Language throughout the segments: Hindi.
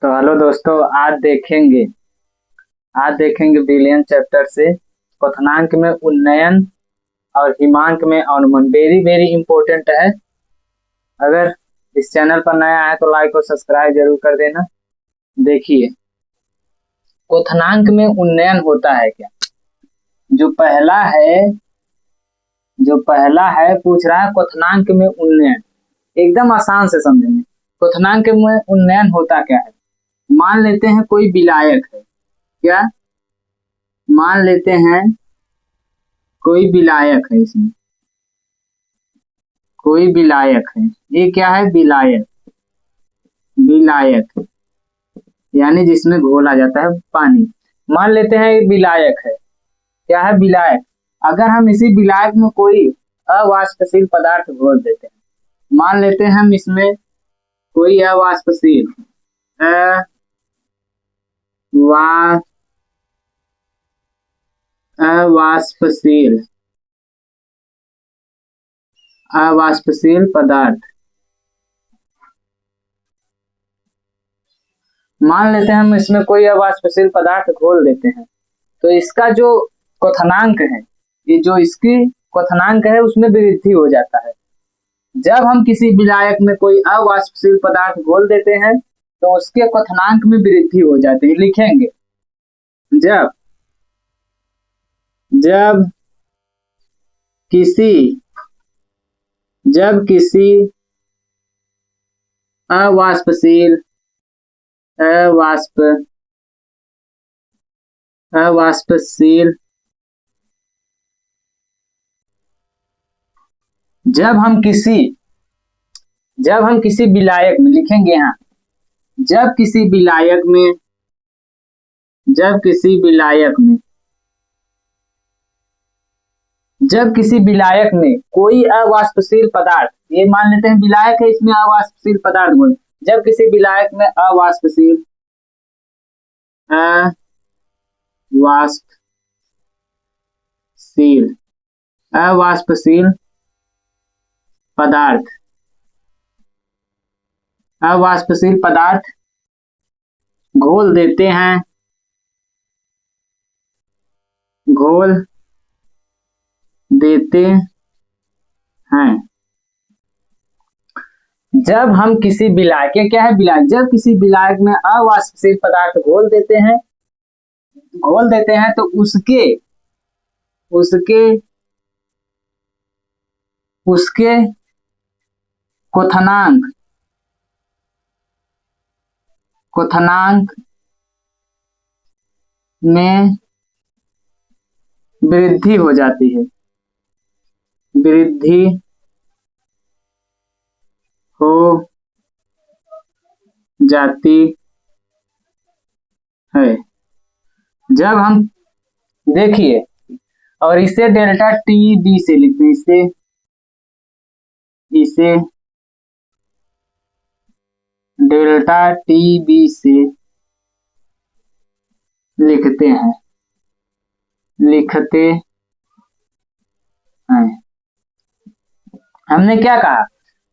तो हेलो दोस्तों, आज देखेंगे विलियन चैप्टर से क्वथनांक में उन्नयन और हिमांक में अवनमन। वेरी वेरी इंपॉर्टेंट है। अगर इस चैनल पर नया है तो लाइक और सब्सक्राइब जरूर कर देना। देखिए, क्वथनांक में उन्नयन होता है क्या। जो पहला है पूछ रहा है क्वथनांक में उन्नयन। एकदम आसान से समझेंगे। क्वथनांक में उन्नयन होता क्या है। मान लेते हैं कोई विलायक है। क्या मान लेते हैं कोई विलायक है। इसमें कोई विलायक है। ये क्या है? विलायक। विलायक यानी जिसमें घोला जाता है पानी। मान लेते हैं ये विलायक है। क्या है? विलायक। अगर हम इसी विलायक में कोई अवाष्पशील पदार्थ घोल देते हैं, मान लेते हैं हम इसमें कोई अवाष्पशील अवाष्पशील अवाष्पशील पदार्थ मान लेते हैं हम इसमें कोई अवाष्पशील पदार्थ घोल देते हैं, तो इसका जो क्वथनांक है, ये जो इसकी क्वथनांक है उसमें वृद्धि हो जाता है। जब हम किसी विलायक में कोई अवाष्पशील पदार्थ घोल देते हैं तो उसके क्वथनांक में वृद्धि हो जाती है। लिखेंगे, जब किसी अवाष्पशील जब हम किसी विलायक में, लिखेंगे यहाँ, जब किसी विलायक में कोई अवाष्पशील पदार्थ, ये मान लेते हैं विलायक है, इसमें अवाष्पशील पदार्थ बोले। जब किसी विलायक में अवाष्पशील पदार्थ घोल देते हैं, जब हम किसी विलायक, क्या है विलायक, जब किसी विलायक में अवाष्पशील पदार्थ घोल देते हैं तो उसके क्वथनांक में वृद्धि हो जाती है। जब हम देखिए, और इसे डेल्टा टी बी से लिखते हैं, इसे डेल्टा टी बी से लिखते हैं। हमने क्या कहा?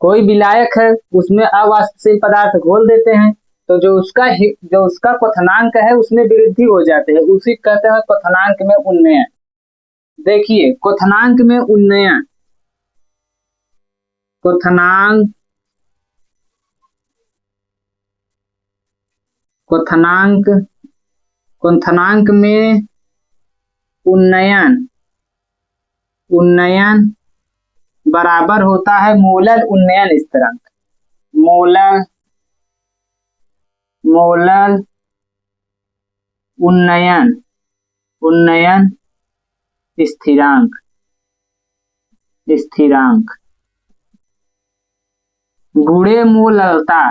कोई विलायक है, उसमें अवाष्पशील पदार्थ घोल देते हैं तो जो उसका क्वथनांक है उसमें वृद्धि हो जाती है। उसी कहते हैं क्वथनांक में उन्नयन। देखिए, क्वथनांक में उन्नयन, क्वथनांक में उन्नयन बराबर होता है मोलर उन्नयन स्थिरांक। मोलर उन्नयन स्थिरांक गुणे मोलरता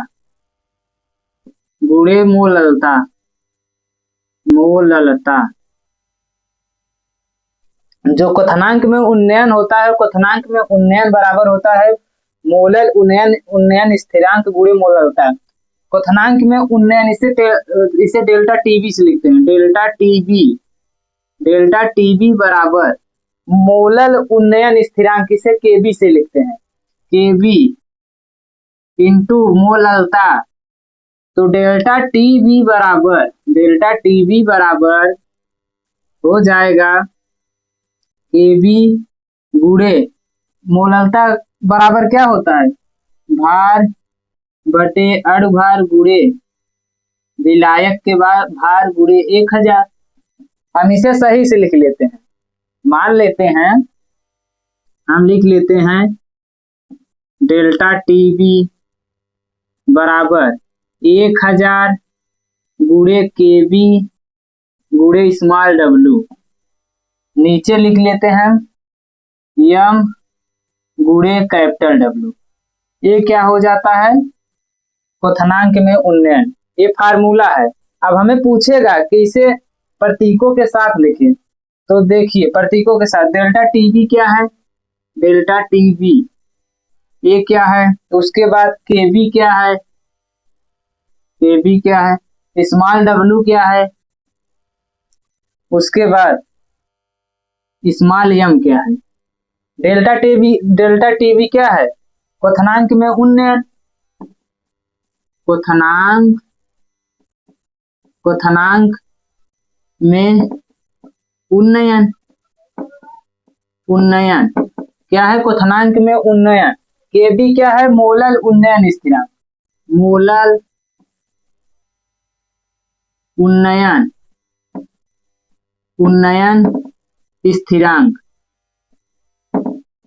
जो क्वथनांक में उन्नयन होता है, क्वथनांक में उन्नयन बराबर होता है मोलर उन्नयन स्थिरांक गुणे मोलरता। क्वथनांक में उन्नयन, इसे डेल्टा टीबी से लिखते हैं। डेल्टा टीबी बराबर मोलर उन्नयन स्थिरांक, इसे केबी से लिखते हैं। केबी इंटू मोलरता तो डेल्टा टी वी बराबर हो जाएगा केवी गुणे मोललता बराबर क्या होता है, भार बटे अणुभार गुणे विलायक के बाद भार गुणे 1000। हम इसे सही से लिख लेते हैं, मान लेते हैं, हम लिख लेते हैं डेल्टा टीवी बराबर 1000 गुणे केवी गुणे स्मॉल डब्लू, नीचे लिख लेते हैं यम गुणे कैपिटल डब्लू। ये क्या हो जाता है, क्वथनांक में उन्नयन। ये फार्मूला है। अब हमें पूछेगा कि इसे प्रतीकों के साथ लिखें, तो देखिए प्रतीकों के साथ डेल्टा टीवी क्या है, डेल्टा टीवी ये क्या है, तो उसके बाद केवी क्या है, केवी क्या है, स्मॉल डब्लू क्या है, उसके बाद स्मॉल एम क्या है। डेल्टा टीवी क्या है, क्वथनांक में उन्नयन, क्वथनांक में उन्नयन, उन्नयन क्या है, क्वथनांक में उन्नयन। केबी क्या है, मोलल उन्नयन स्थिरांक, मोलल उन्नयन उन्नयन स्थिरांक,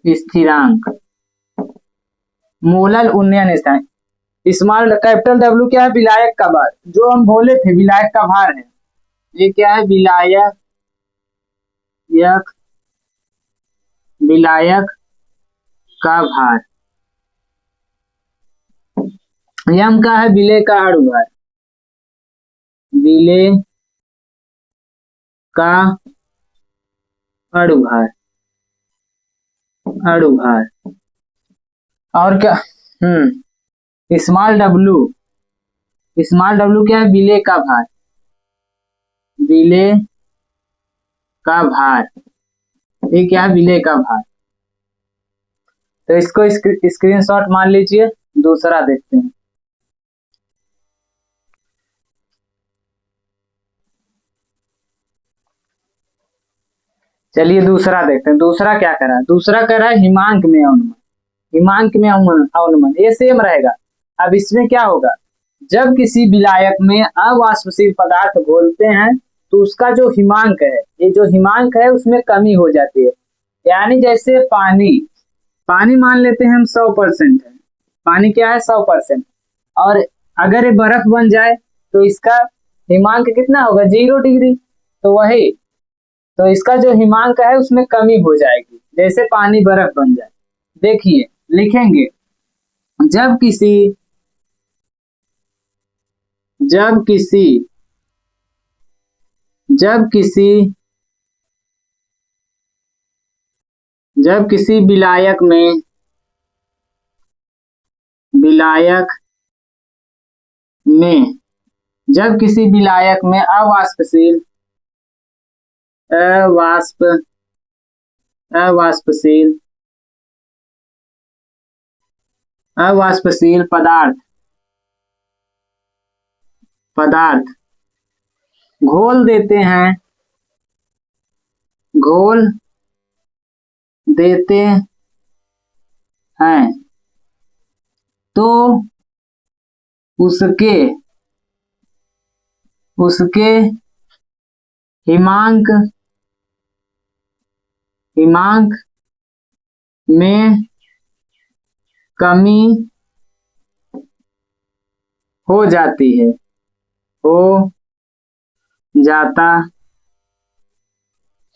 स्थिरांक मोलल उन्नयन स्थिरांक। स्मॉल कैपिटल डब्ल्यू क्या है, विलायक का भार, जो हम बोले थे विलायक का भार है, ये क्या है, विलायक का भार। यम का है विलेय का अणुभार, विलेय का अणुभार, अणुभार। और क्या, स्मॉल डब्लू क्या है, विलेय का भार, विलेय का भार, ये क्या है, विलेय का भार। तो इसको स्क्रीनशॉट मान लीजिए। दूसरा देखते हैं, चलिए दूसरा देखते हैं। दूसरा क्या करा है, दूसरा कह रहा है हिमांक में अवनमन, हिमांक में अवनमन ये सेम रहेगा। अब इसमें क्या होगा, जब किसी विलायक में अवाष्पशील पदार्थ घोलते हैं तो उसका जो हिमांक है, ये जो हिमांक है उसमें कमी हो जाती है। यानी जैसे पानी मान लेते हैं हम 100% है, पानी क्या है 100%, और अगर ये बर्फ बन जाए तो इसका हिमांक कितना होगा, 0 डिग्री। तो वही, तो इसका जो हिमांक है उसमें कमी हो जाएगी जैसे पानी बर्फ बन जाए। देखिए लिखेंगे, जब किसी विलायक में अवाष्पशील पदार्थ घोल देते हैं तो उसके हिमांक में कमी हो जाती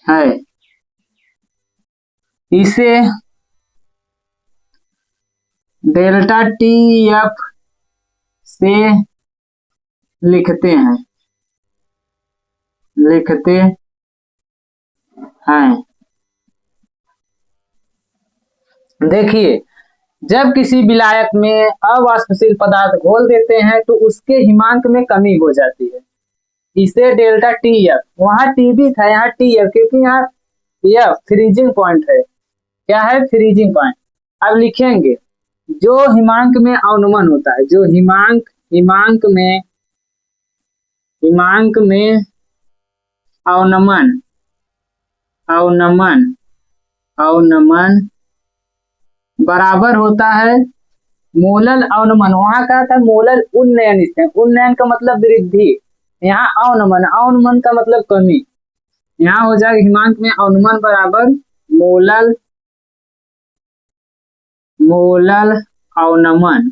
है, इसे डेल्टा टीएफ से लिखते हैं। देखिए, जब किसी विलायक में अवाष्पशील पदार्थ घोल देते हैं तो उसके हिमांक में कमी हो जाती है, इसे डेल्टा टीएफ, वहां टीबी था यहाँ टीएफ, क्योंकि यहाँ यह फ्रीजिंग पॉइंट है। क्या है, फ्रीजिंग पॉइंट। अब लिखेंगे जो हिमांक में अवनमन होता है, जो हिमांक हिमांक में अवनमन बराबर होता है मोलल अवनमन। वहां का था मोलल उन्नयन, इसमें उन्नयन का मतलब वृद्धि, यहाँ अवनमन का मतलब कमी। यहाँ हो जाएगा हिमांक में अवनमन बराबर मोलल अवनमन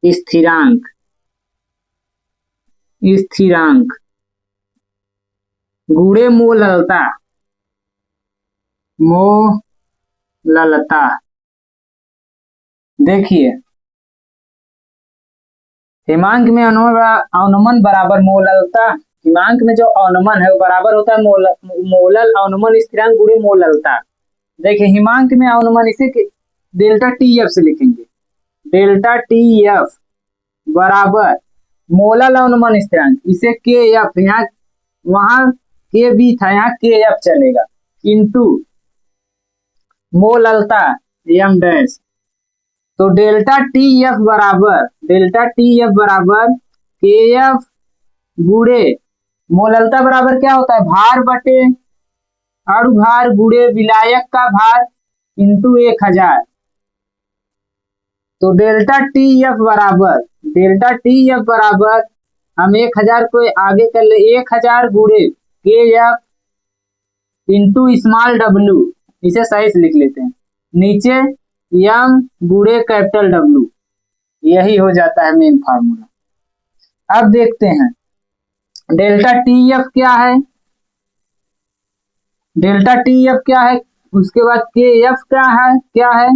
स्थिरांक गुणे मोललता। देखिए हिमांक में अवनमन बराबर मोललता, हिमांक में जो अवनमन है वो बराबर होता है मोलल अवनमन स्थिरांक गुणे मोललता। देखिए हिमांक में अवनमन इसे डेल्टा टी एफ से लिखेंगे, डेल्टा टी एफ बराबर मोलल अवनमन स्थिरांक, इसे के एफ, यहाँ वहां के बी था यहाँ के एफ चलेगा, इंटू मोललता एम डैश। तो डेल्टा टी एफ बराबर के एफ गुणे मोललता बराबर क्या होता है भार बटे अणुभार गुणे विलायक का भार इंटू 1000। तो डेल्टा टी एफ बराबर हम 1000 को आगे कर ले, 1000 गुणे के एफ इंटू स्मॉल डब्ल्यू, इसे सही से लिख लेते हैं, नीचे एम गुणे कैपिटल डब्ल्यू, यही हो जाता है मेन फार्मूला। अब देखते हैं डेल्टा टी एफ क्या है, उसके बाद के एफ क्या है,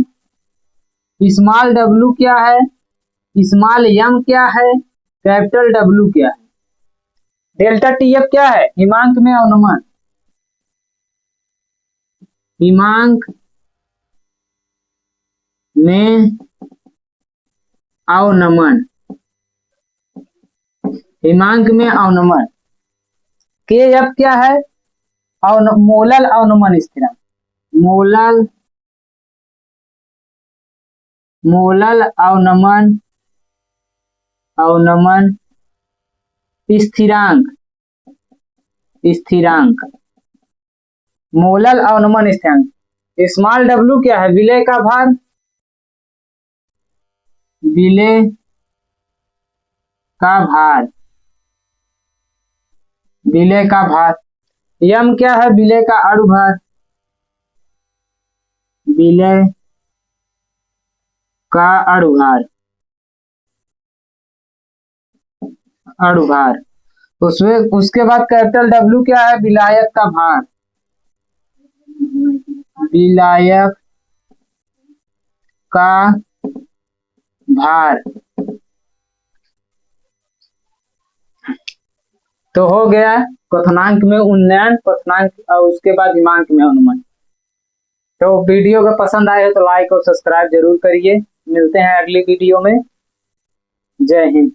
स्मॉल डब्ल्यू क्या है, स्मॉल एम क्या है, कैपिटल डब्ल्यू क्या है। डेल्टा टी एफ क्या है, हिमांक में अवनमन, हिमांक में अवनमन। के एफ क्या है, मोलल अवनमन स्थिरांक, मोलल अवनमन स्थिरांक, मोलल अवनमन स्थिरांक। स्मॉल डब्ल्यू क्या है, विलय का भार, विलय का भार। यम क्या है, विलय का अणुभार, उसके बाद कैपिटल डब्ल्यू क्या है, विलायक का भार, तो हो गया क्वथनांक में उन्नयन, क्वथनांक और उसके बाद हिमांक में अवनमन। तो वीडियो को पसंद आए तो लाइक और सब्सक्राइब जरूर करिए। मिलते हैं अगली वीडियो में। जय हिंद।